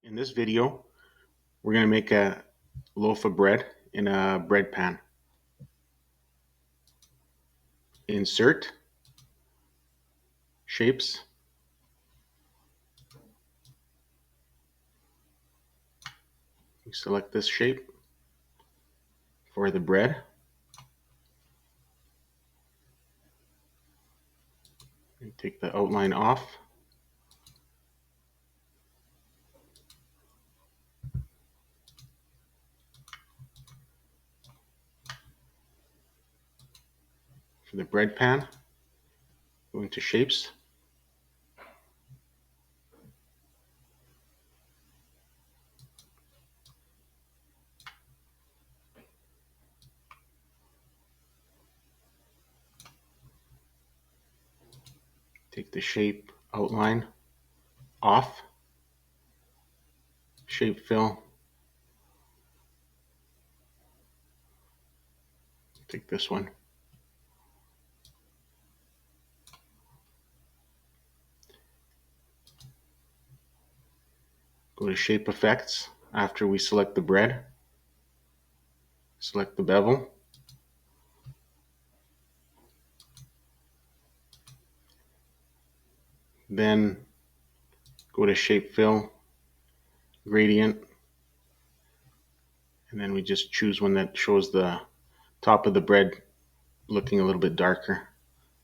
In this video, we're going to make a loaf of bread in a bread pan. Insert, shapes, you select this shape for the bread, and take the outline off. For the bread pan, go into shapes, take the shape outline off, shape fill, take this one, go to shape effects. After we select the bread, select the bevel, then go to shape fill, gradient, and then we just choose one that shows the top of the bread looking a little bit darker,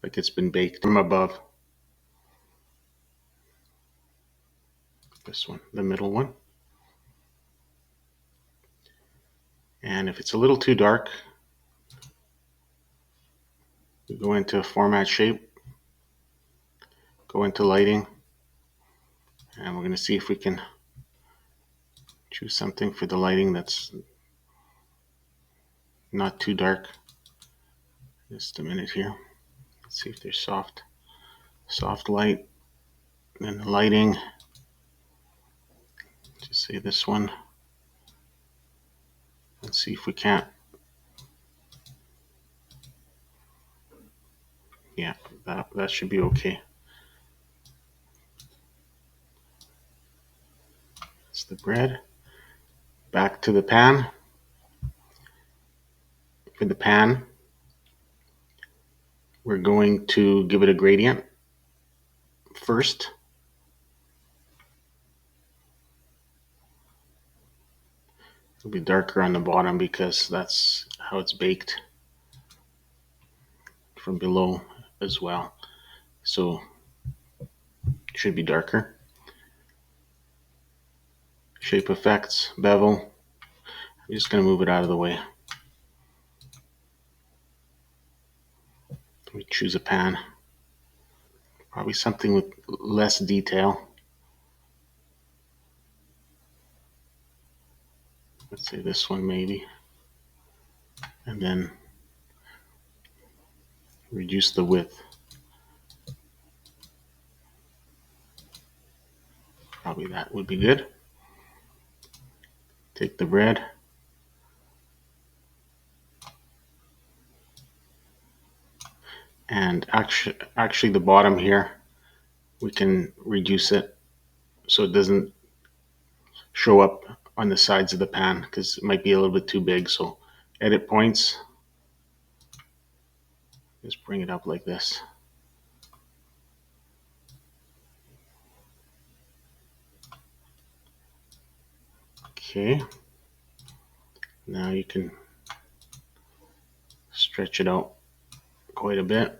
like it's been baked from above. This one, the middle one. And if it's a little too dark, we go into format shape, go into lighting, and we're going to see if we can choose something for the lighting that's not too dark. Just a minute here. Let's see if there's soft light. Then the lighting, just say this one. Let's see if we can't. Yeah, that should be okay. It's the bread. Back to the pan. For the pan, we're going to give it a gradient first. It'll be darker on the bottom because that's how it's baked from below as well. So it should be darker. Shape effects, bevel. I'm just going to move it out of the way. We choose a pan. Probably something with less detail. Let's say this one maybe. And then reduce the width. Probably that would be good. Take the bread. And actually the bottom here, we can reduce it so it doesn't show up on the sides of the pan because it might be a little bit too big. So edit points, just bring it up like this. Okay, now you can stretch it out quite a bit.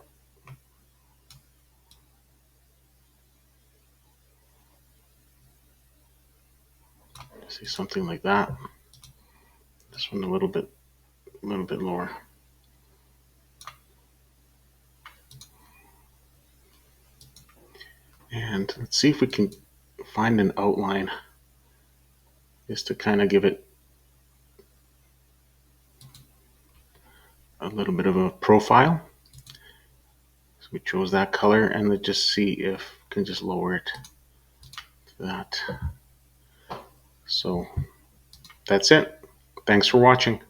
See, something like that. This one a little bit lower. And let's see if we can find an outline just to kind of give it a little bit of a profile. So we chose that color, and let's just see if we can just lower it to that. So that's it. Thanks for watching.